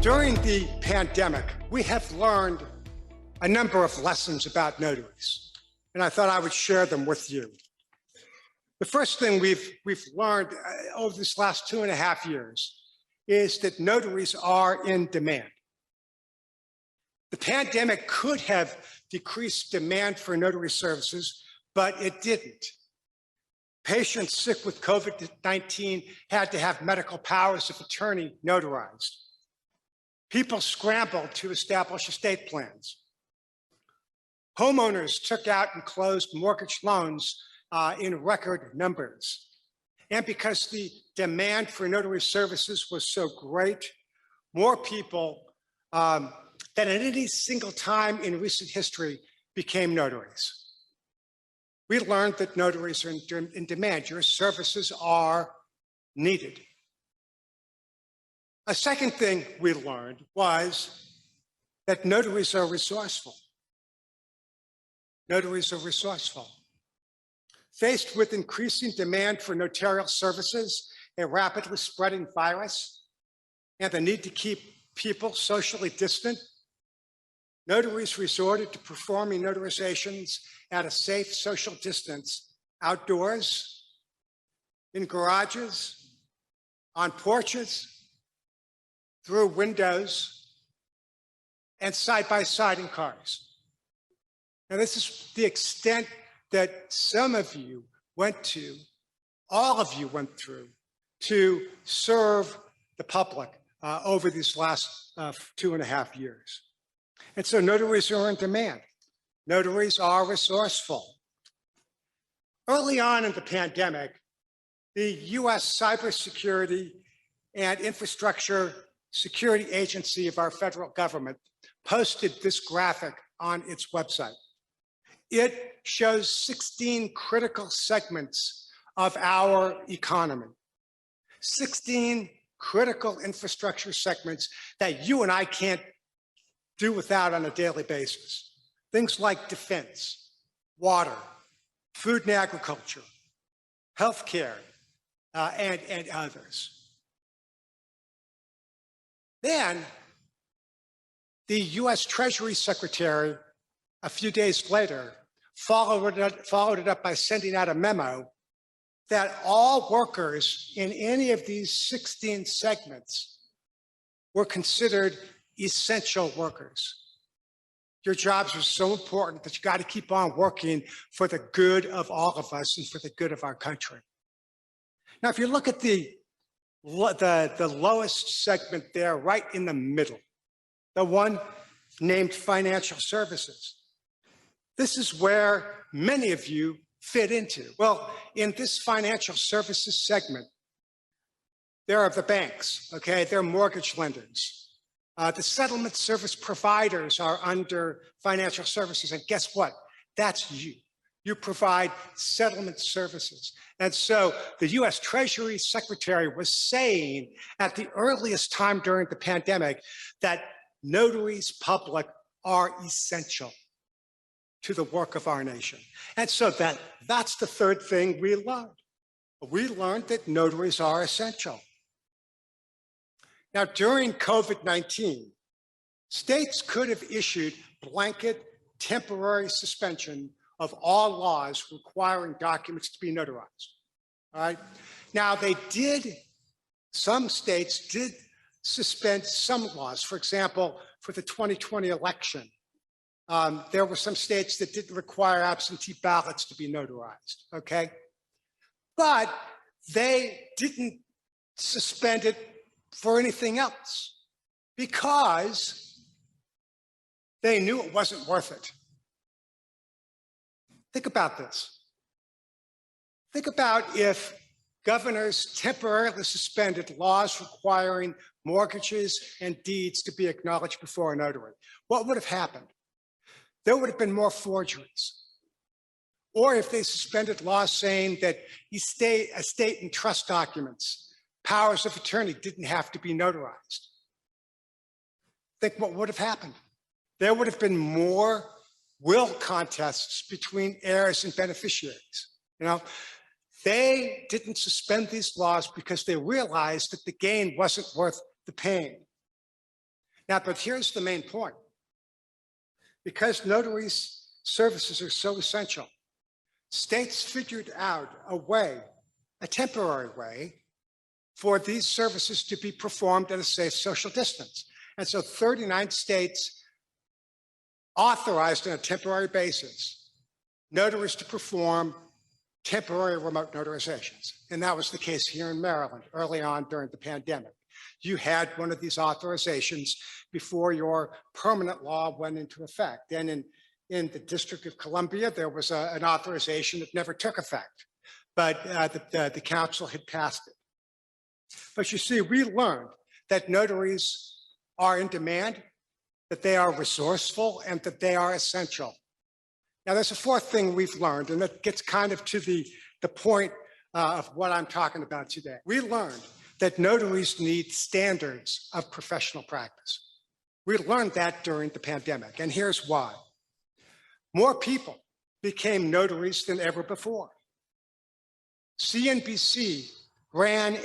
During the pandemic, we have learned a number of lessons about notaries, and I thought I would share them with you. The first thing we've learned over this last 2.5 years is that notaries are in demand. The pandemic could have decreased demand for notary services, but it didn't. Patients sick with COVID-19 had to have medical powers of attorney notarized. People scrambled to establish estate plans. Homeowners took out and closed mortgage loans in record numbers. And because the demand for notary services was so great, more people than at any single time in recent history became notaries. We learned that notaries are in demand. Your services are needed. A second thing we learned was that notaries are resourceful. Notaries are resourceful. Faced with increasing demand for notarial services, a rapidly spreading virus, and the need to keep people socially distant, notaries resorted to performing notarizations at a safe social distance, outdoors, in garages, on porches, through windows, and side by side in cars. Now, this is the extent that some of you went to, all of you went through, to serve the public over these last 2.5 years. And so notaries are in demand. Notaries are resourceful. Early on in the pandemic, the US Cybersecurity and Infrastructure Security Agency of our federal government posted this graphic on its website. It shows 16 critical segments of our economy, 16 critical infrastructure segments that you and I can't do without on a daily basis. Things like defense, water, food and agriculture, healthcare, and others. Then the US Treasury Secretary, a few days later, followed it up by sending out a memo that all workers in any of these 16 segments were considered essential workers. Your jobs are so important that you got to keep on working for the good of all of us and for the good of our country. Now, if you look at the lowest segment there, right in the middle, the one named financial services. This is where many of you fit into. Well, in this financial services segment, there are the banks, okay? There are mortgage lenders. The settlement service providers are under financial services, and guess what? That's you. You provide settlement services. And so the US Treasury Secretary was saying at the earliest time during the pandemic that notaries public are essential to the work of our nation. And so that's the third thing we learned. We learned that notaries are essential. Now, during COVID-19, states could have issued blanket temporary suspension of all laws requiring documents to be notarized, all right? Now, some states did suspend some laws. For example, for the 2020 election, there were some states that didn't require absentee ballots to be notarized, okay? But they didn't suspend it for anything else because they knew it wasn't worth it. Think about this. Think about if governors temporarily suspended laws requiring mortgages and deeds to be acknowledged before a notary. What would have happened? There would have been more forgeries. Or if they suspended laws saying that estate and trust documents, powers of attorney didn't have to be notarized. Think what would have happened? There would have been more will contests between heirs and beneficiaries. You know, they didn't suspend these laws because they realized that the gain wasn't worth the pain. Now, but here's the main point. Because notaries' services are so essential, states figured out a way, a temporary way, for these services to be performed at a safe social distance. And so 39 states authorized on a temporary basis notaries to perform temporary remote notarizations. And that was the case here in Maryland early on during the pandemic. You had one of these authorizations before your permanent law went into effect. And in the District of Columbia, there was an authorization that never took effect, but the council had passed it. But you see, we learned that notaries are in demand, that they are resourceful, and that they are essential. Now, there's a fourth thing we've learned, and that gets kind of to the point of what I'm talking about today. We learned that notaries need standards of professional practice. We learned that during the pandemic, and here's why. More people became notaries than ever before. CNBC ran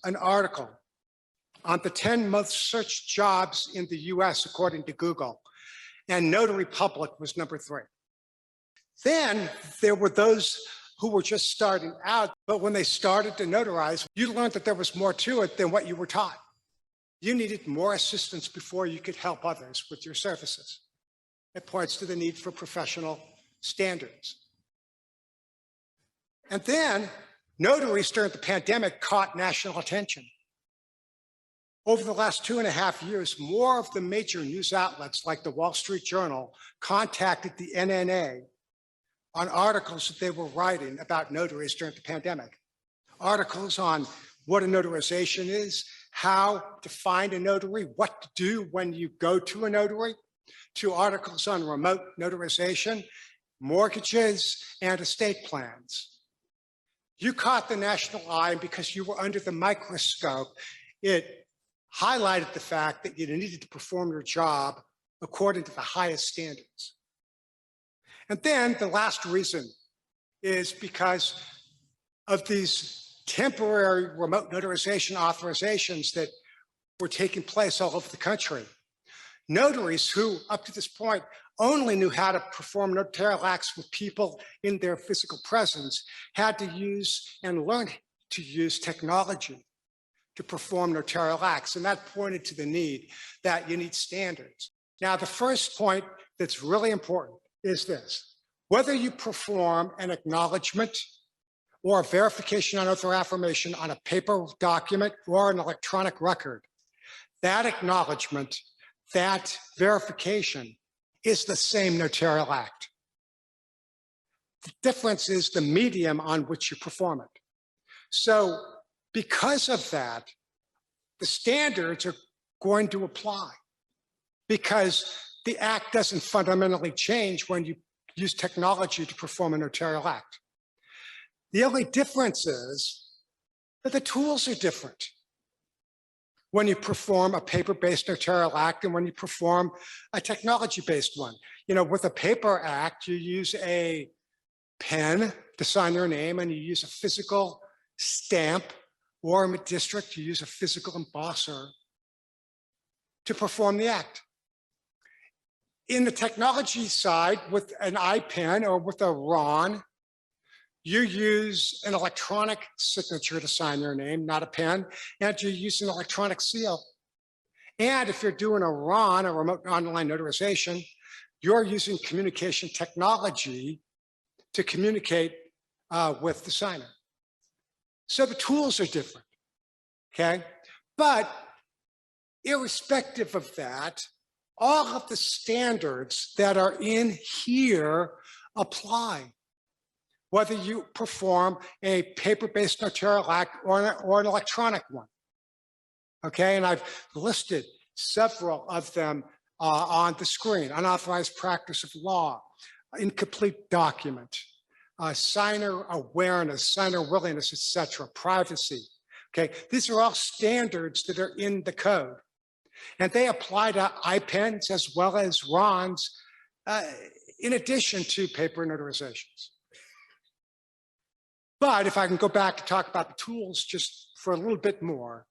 an article on the 10 most searched jobs in the US, according to Google, and Notary Public was number 3. Then there were those who were just starting out, but when they started to notarize, you learned that there was more to it than what you were taught. You needed more assistance before you could help others with your services. It points to the need for professional standards. And then notaries during the pandemic caught national attention. Over the last 2.5 years, more of the major news outlets like the Wall Street Journal contacted the NNA on articles that they were writing about notaries during the pandemic. Articles on what a notarization is, how to find a notary, what to do when you go to a notary, to articles on remote notarization, mortgages, and estate plans. You caught the national eye, and because you were under the microscope, it highlighted the fact that you needed to perform your job according to the highest standards. And then the last reason is because of these temporary remote notarization authorizations that were taking place all over the country. Notaries who, up to this point, only knew how to perform notarial acts with people in their physical presence had to use and learn to use technology to perform notarial acts. And that pointed to the need that you need standards. Now, the first point that's really important is this. Whether you perform an acknowledgement or a verification on oath or affirmation on a paper document or an electronic record, that acknowledgement, that verification is the same notarial act. The difference is the medium on which you perform it. So because of that, the standards are going to apply because the act doesn't fundamentally change when you use technology to perform a notarial act. The only difference is that the tools are different when you perform a paper-based notarial act and when you perform a technology-based one. You know, with a paper act, you use a pen to sign your name and you use a physical stamp, or in a district, you use a physical embosser to perform the act. In the technology side, with an iPen or with a RON, you use an electronic signature to sign your name, not a pen, and you use an electronic seal. And if you're doing a RON, a remote online notarization, you're using communication technology to communicate with the signer. So the tools are different, okay? But irrespective of that, all of the standards that are in here apply, whether you perform a paper-based notarial act or an electronic one, okay? And I've listed several of them on the screen: unauthorized practice of law, incomplete document, signer awareness, signer willingness, etc., privacy, okay? These are all standards that are in the code. And they apply to iPens as well as RONs, in addition to paper notarizations. But if I can go back to talk about the tools just for a little bit more,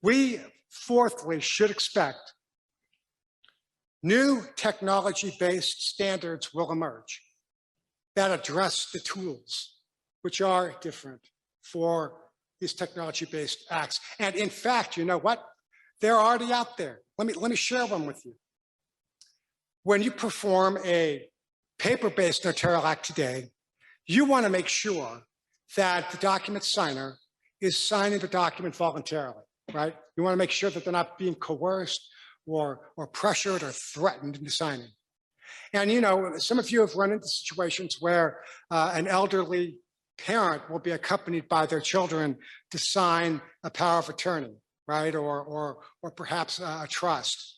We, fourthly, should expect new technology-based standards will emerge that address the tools, which are different for these technology-based acts. And in fact, you know what? They're already out there. Let me share one with you. When you perform a paper-based notarial act today, you want to make sure that the document signer is signing the document voluntarily, right? You want to make sure that they're not being coerced or pressured or threatened into signing. And you know, some of you have run into situations where an elderly parent will be accompanied by their children to sign a power of attorney, right? Or perhaps a trust.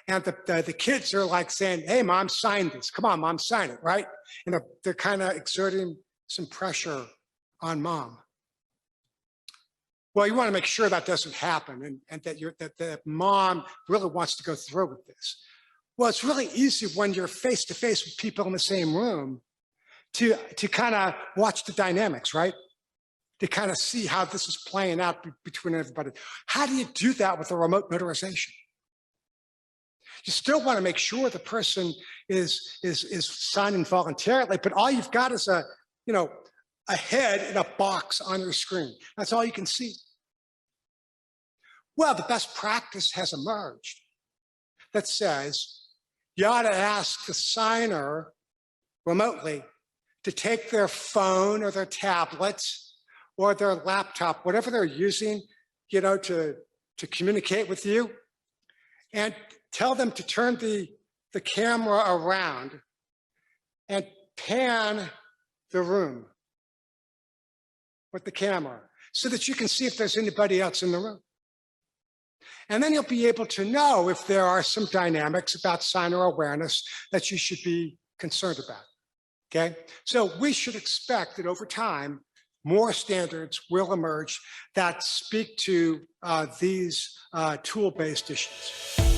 And the kids are like saying, hey, mom, sign this. Come on, mom, sign it, right? And they're kind of exerting some pressure on mom. Well, you want to make sure that doesn't happen and that the mom really wants to go through with this. Well, it's really easy when you're face to face with people in the same room to kind of watch the dynamics, right? To kind of see how this is playing out between everybody. How do you do that with a remote notarization? You still want to make sure the person is signing voluntarily, but all you've got is a head in a box on your screen. That's all you can see. Well, the best practice has emerged that says you ought to ask the signer remotely to take their phone or their tablet or their laptop, whatever they're using, to communicate with you, and tell them to turn the camera around and pan the room with the camera so that you can see if there's anybody else in the room. And then you'll be able to know if there are some dynamics about signer awareness that you should be concerned about, okay? So we should expect that over time, more standards will emerge that speak to these tool-based issues.